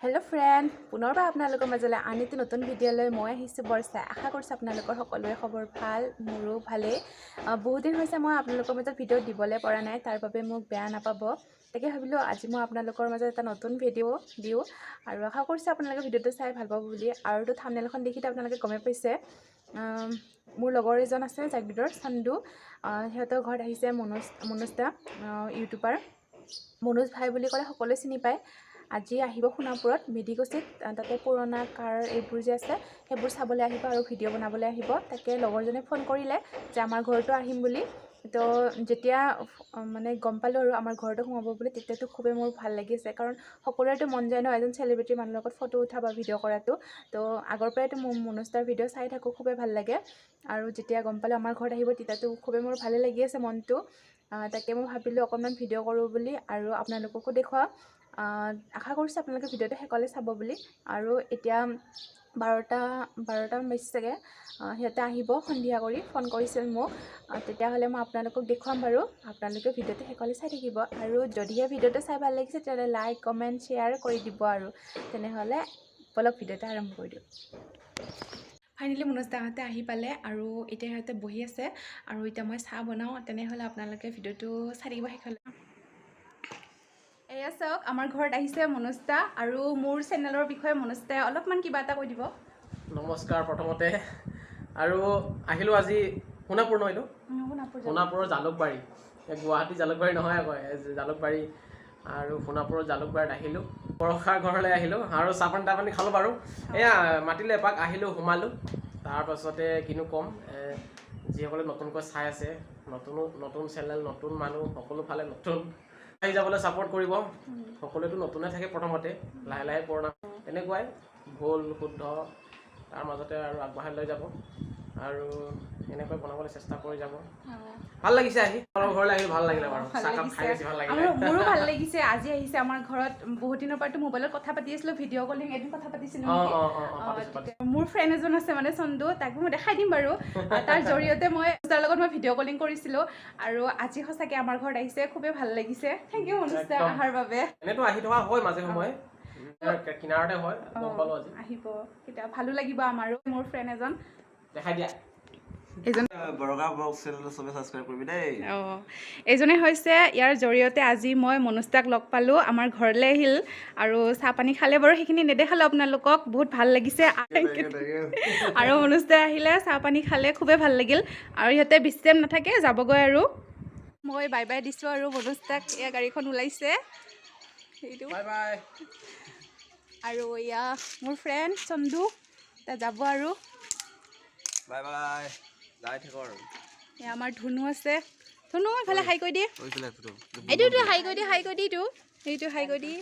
hello friend पुनर्बार आपनालोকৰ মাজলৈ আনিতে নতুন ভিডিঅ'লৈ মই আহিছো বৰ্ষা আশা কৰিছো আপোনালোকৰ সকলোৰে খবৰ ভাল মোৰো ভালে বহুত দিন হৈছে মই আপোনালোকৰ মাজত ভিডিঅ' দিবলৈ পৰা নাই তাৰ বাবে মোক বেয়া নাপাব তাকে ভাবিলো আজি মই আপোনালোকৰ মাজত এটা নতুন ভিডিঅ' দিও আৰু আশা কৰিছো আপোনালোকে ভিডিঅ'টো চাই ভাল পাব বুলি আৰু তো থাম্বনেলখন দেখিতে আপোনালোকে গমে পাইছে মোৰ লগৰ এজন আছে জাগবিৰৰ সন্দু হেতৰ ঘৰত আহিছে মনুজদা ইউটিউবাৰ মনুজ ভাই বুলি ক'লে সকলোৱে চিনি পায় আজি আহিব সোণাপুৰত মেডিকোচিত তাতে পুৰণা কাৰ এইবোৰ যে আছে সেইবোৰ চাবলৈ আহিব আৰু ভিডিঅ' বনাবলৈ আহিব তাকে লগৰজনে ফোন কৰিলে যে আমাৰ ঘৰটো আহিম বুলি তো যেতিয়া মানে গম পালো আৰু আমাৰ ঘৰটো সোমাব বুলি তেতিয়াতো খুবেই মোৰ ভাল লাগিছে কাৰণ সকলোৰেতো মন যায় ন এজন চেলিব্ৰিটি মানুহৰ লগত ফটো উঠা বা ভিডিঅ' কৰাটো তো আগৰ পৰাইতো মোৰ মনুজদাৰ ভিডিঅ' চাই থাকোঁ খুবেই ভাল লাগে আৰু যেতিয়া গম পালো আমাৰ ঘৰত আহিব তেতিয়াতো খুবেই মোৰ ভালে লাগি আছে মনটো তাকে মই ভাবিলোঁ অকণমান ভিডিঅ' কৰোঁ বুলি আৰু আপোনালোককো দেখুৱাওঁ আশা কৰিছোঁ আপোনালোকে ভিডিঅ'টো শেষলৈ চাব বুলি আৰু এতিয়া 12টা বাজিছে চাগে সিহঁতে আহিব সন্ধিয়া কৰি ফোন কৰিছিল মোক তেতিয়াহ'লে মই আপোনালোকক দেখুৱাম বাৰু আপোনালোকে ভিডিঅ'টো শেষলৈ চাই থাকিব আৰু যদিহে ভিডিঅ'টো চাই ভাল লাগিছে তেতিয়াহ'লে লাইক কমেণ্ট শ্বেয়াৰ কৰি দিব আৰু তেনেহ'লে বলক ভিডিঅ'টো আৰম্ভ কৰি দিওঁ ফাইনেলি মনুজদাহঁতে আহি পালে আৰু এতিয়া সিহঁতে বহি আছে আৰু এতিয়া মই চাহ বনাওঁ তেনেহ'লে আপোনালোকে ভিডিঅ'টো চাই থাকিব শেষলৈ এয়া চাওক আমাৰ ঘৰত আহিছে মনুজদা আৰু মোৰ চেনেলৰ বিষয়ে মনুজদাই অলপমান কিবা এটা কৈ দিব নমস্কাৰ প্ৰথমতে আৰু আহিলো আজি সোণাপুৰ নহয়তো সোণাপুৰৰ জালুকবাৰী গুৱাহাটী জালুকবাৰী নহয় আকৌ জালুকবাৰী আৰু সোণাপুৰৰ জালুকবাৰীত আহিলোঁ বৰষাৰ ঘৰলৈ আহিলোঁ আৰু চাহপানী তাহপানী খালোঁ বাৰু এয়া মাতিলে এপাক আহিলোঁ সোমালোঁ তাৰপাছতে কিনো ক'ম যিসকলে নতুনকৈ চাই আছে নতুন চেনেল নতুন মানুহ সকলো ফালে নতুন আহি যাবলৈ ছাপোৰ্ট কৰিব সকলোৱেতো নতুনে থাকে প্ৰথমতে লাহে লাহে পুৰণা তেনেকুৱাই ভুল শুদ্ধ তাৰ মাজতে আৰু আগবঢ়াই লৈ যাব আৰু এনেকৈ বনাবলৈ চেষ্টা কৰি যাব ভাল লাগিছে আহি আমাৰ ঘৰলৈ আহি ভাল লাগিলে বাৰু চাহকাপ খাই বেছি ভাল লাগিলে মোৰো ভাল লাগিছে আজি আহিছে আমাৰ ঘৰত বহুত দিনৰ পৰাতো মোবাইলত কথা পাতি আছিলোঁ ভিডিঅ' কলিং এদিন কথা পাতিছিলোঁ মোৰ ফ্ৰেণ্ড এজন আছে মানে চন্দু তাকো মই দেখাই দিম বাৰু তাৰ জৰিয়তে মই তাৰ লগত মই ভিডিঅ' কলিং কৰিছিলোঁ আৰু আজি সঁচাকৈ আমাৰ ঘৰত আহিছে খুবেই ভাল লাগিছে থেংক ইউ মনুজদা অহাৰ বাবে এনেতো আহি থকা হয় মাজে সময়ে কিনাৰতে হয় গম পালোঁ আজি আহিব কেতিয়া ভালো লাগিব আমাৰো মোৰ ফ্ৰেণ্ড এজন দেখাই দিয়া এইজনে হৈছে ইয়াৰ জৰিয়তে আজি মই মনুজদাক লগ পালোঁ আমাৰ ঘৰলৈ আহিল আৰু চাহপানী খালে বাৰু সেইখিনি নেদেখালোঁ আপোনালোকক বহুত ভাল লাগিছে আৰু মনুজদা আহিলে চাহপানী খালে খুবেই ভাল লাগিল আৰু সিহঁতে বেছি টাইম নাথাকে যাবগৈ আৰু মই বাই বাই দিছোঁ আৰু মনুজদাক এয়া গাড়ীখন ওলাইছে সেইটো আৰু এয়া মোৰ ফ্ৰেণ্ড চন্দু তাত যাব আৰু বাই বাই যাই থাকো আৰু এয়া আমাৰ ধুনু আছে ধুনু ইফালে হাই কৈ দিয়ে এইটো হাই কৈ দিয়ে সেইটো হাই কৈ দি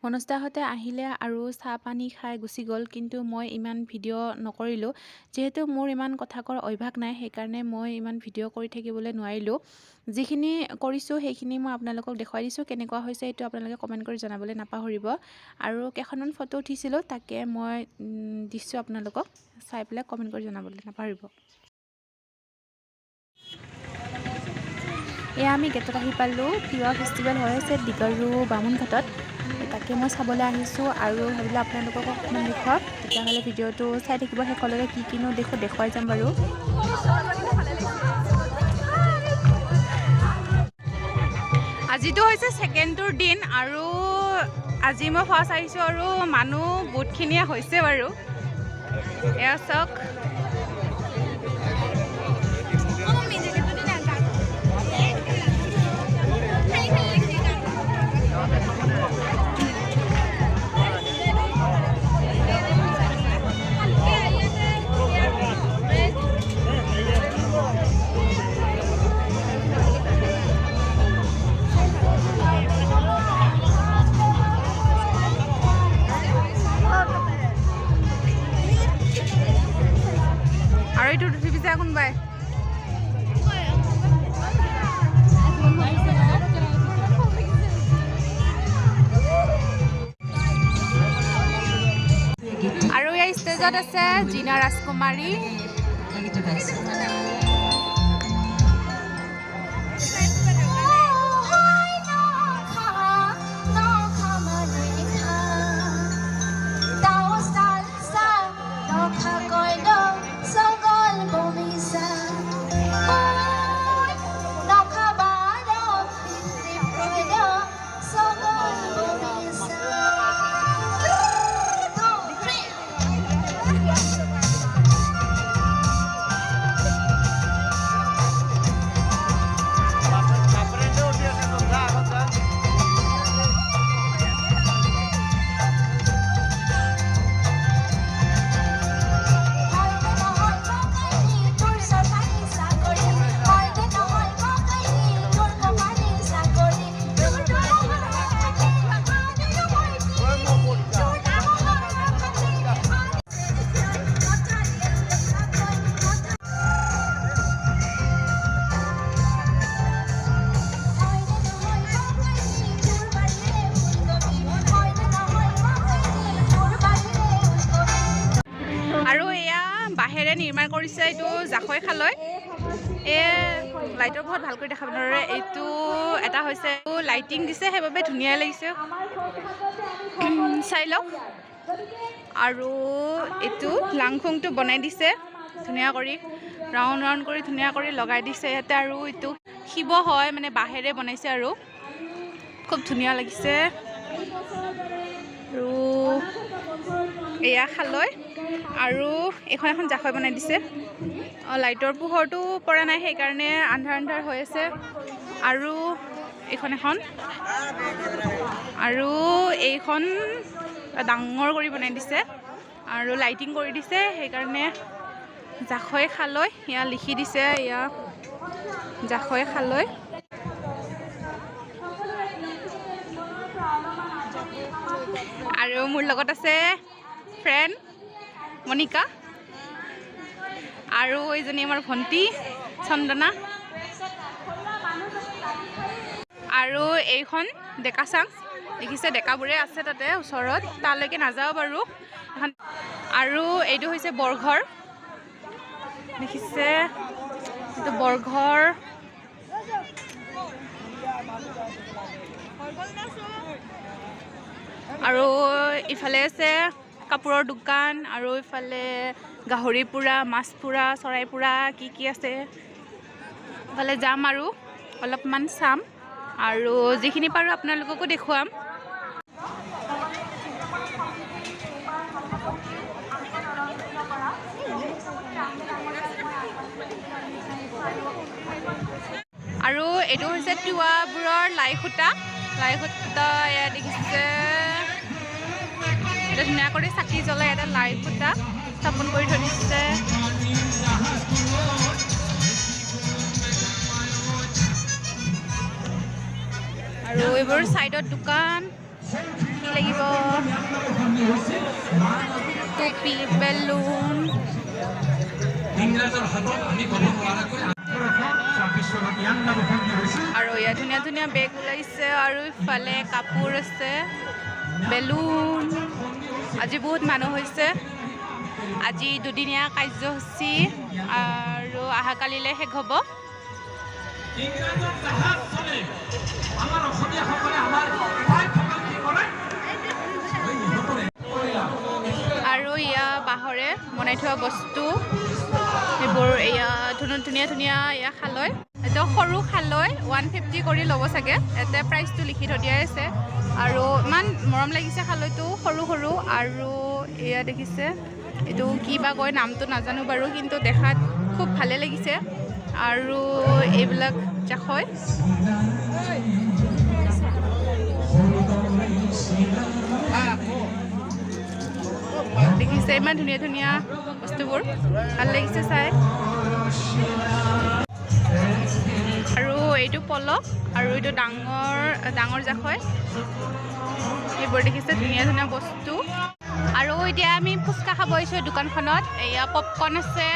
মনুজদাহঁতে আহিলে আৰু চাহ পানী খাই গুচি গ'ল কিন্তু মই ইমান ভিডিঅ' নকৰিলোঁ যিহেতু মোৰ ইমান কথা কোৱাৰ অভ্যাস নাই সেইকাৰণে মই ইমান ভিডিঅ' কৰি থাকিবলৈ নোৱাৰিলোঁ যিখিনি কৰিছোঁ সেইখিনি মই আপোনালোকক দেখুৱাই দিছোঁ কেনেকুৱা হৈছে এইটো আপোনালোকে কমেণ্ট কৰি জনাবলৈ নাপাহৰিব আৰু কেইখনমান ফটো উঠিছিলোঁ তাকে মই দিছোঁ আপোনালোকক চাই পেলাই কমেণ্ট কৰি জনাবলৈ নাপাহৰিব এয়া আমি গেটত আহি পালোঁ তিৱা ফেষ্টিভেল হৈ আছে দীঘৰু বামুণঘাটত তাকে মই চাবলৈ আহিছোঁ আৰু ভাবিলোঁ আপোনালোকক অকণমান দেখুৱাওক তেতিয়াহ'লে ভিডিঅ'টো চাই থাকিব শেষলৈকে কি কিনো দেখুৱাই যাম বাৰু আজিতো হৈছে ছেকেণ্ডটোৰ দিন আৰু আজি মই ফাৰ্ষ্ট আহিছোঁ আৰু মানুহ বহুতখিনিয়ে হৈছে বাৰু এয়া চাওক আৰু এইটো উঠি পিছে কোনোবাই আৰু এই ষ্টেজত আছে জিনা ৰাজকুমাৰী নিৰ্মাণ কৰিছে এইটো জাকৈ খালৈ এই লাইটৰ বহুত ভাল কৰি দেখাব নোৱাৰে এইটো এটা হৈছে লাইটিং দিছে সেইবাবে ধুনীয়া লাগিছে চাই লওক আৰু এইটো লাংখুংটো বনাই দিছে ধুনীয়া কৰি ৰাউণ্ড ৰাউণ্ড কৰি ধুনীয়া কৰি লগাই দিছে ইয়াতে আৰু এইটো শিৱ হয় মানে বাঁহেৰে বনাইছে আৰু খুব ধুনীয়া লাগিছে আৰু এয়া খালৈ আৰু এইখন এখন জাকৈ বনাই দিছে লাইটৰ পোহৰটো পৰা নাই সেইকাৰণে আন্ধাৰ আন্ধাৰ হৈ আছে আৰু এইখন এখন আৰু এইখন ডাঙৰ কৰি বনাই দিছে আৰু লাইটিং কৰি দিছে সেইকাৰণে জাকৈ খালৈ এয়া লিখি দিছে এয়া জাকৈ খালৈ আৰু মোৰ লগত আছে ফ্ৰেণ্ড মনিকা আৰু এইজনী আমাৰ ভণ্টি চন্দনা আৰু এইখন ডেকা চাং দেখিছে ডেকাবোৰে আছে তাতে ওচৰত তালৈকে নাযাওঁ বাৰু এখন আৰু এইটো হৈছে বৰঘৰ দেখিছে এইটো বৰঘৰ আৰু ইফালে আছে কাপোৰৰ দোকান আৰু ইফালে গাহৰি পোৰা মাছ পোৰা চৰাই পোৰা কি আছে ইফালে যাম আৰু অলপমান চাম আৰু যিখিনি পাৰোঁ আপোনালোককো দেখুৱাম আৰু এইটো হৈছে তিৱাবোৰৰ লাই সূতা এয়া দেখিছে এটা ধুনীয়া কৰি চাকি জ্বলাই এটা লাই সূতা স্থাপন কৰি থৈ দিছে আৰু এইবোৰ চাইডত দোকান কি লাগিব টুপি বেলুন আৰু ইয়াত ধুনীয়া ধুনীয়া বেগ ওলাইছে আৰু ইফালে কাপোৰ আছে বেলুন আজি বহুত মানুহ হৈছে আজি দুদিনীয়া কাৰ্যসূচী আৰু অহাকালিলৈ শেষ হ'ব আৰু এয়া বাঁহৰে বনাই থোৱা বস্তু এইবোৰ এয়া ধুনীয়া ধুনীয়া এয়া খালৈ এইটো সৰু খালৈ 150 কৰি ল'ব চাগে ইয়াতে প্ৰাইচটো লিখি থৈ দিয়াই আছে আৰু ইমান মৰম লাগিছে খালৈটো সৰু সৰু আৰু এয়া দেখিছে এইটো কি বা কয় নামটো নাজানো বাৰু কিন্তু দেখাত খুব ভালে লাগিছে আৰু এইবিলাক জাকৈ দেখিছে ইমান ধুনীয়া ধুনীয়া বস্তুবোৰ ভাল লাগিছে চাই আৰু এইটো পলক আৰু এইটো ডাঙৰ জাকৈ এইবোৰ দেখিছে ধুনীয়া ধুনীয়া বস্তু আৰু এতিয়া আমি ফুচকা খাব আহিছোঁ দোকানখনত এয়া পপকৰ্ণ আছে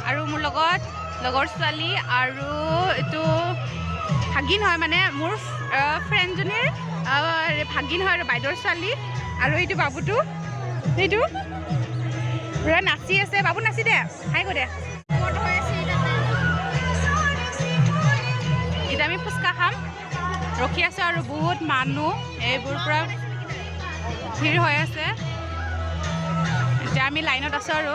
আৰু মোৰ লগত লগৰ ছোৱালী আৰু এইটো ভাগিন হয় মানে মোৰ ফ্ৰেণ্ডজনীৰ ভাগিন হয় আৰু বাইদেউৰ ছোৱালী আৰু এইটো বাবুটো এইটো পুৰা নাচি আছে বাবু নাচি দে হাই কৈ দে এতিয়া আমি ফুচকা খাম ৰখি আছোঁ আৰু বহুত মানুহ এইবোৰ পুৰা ভিৰ হৈ আছে এতিয়া আমি লাইনত আছোঁ আৰু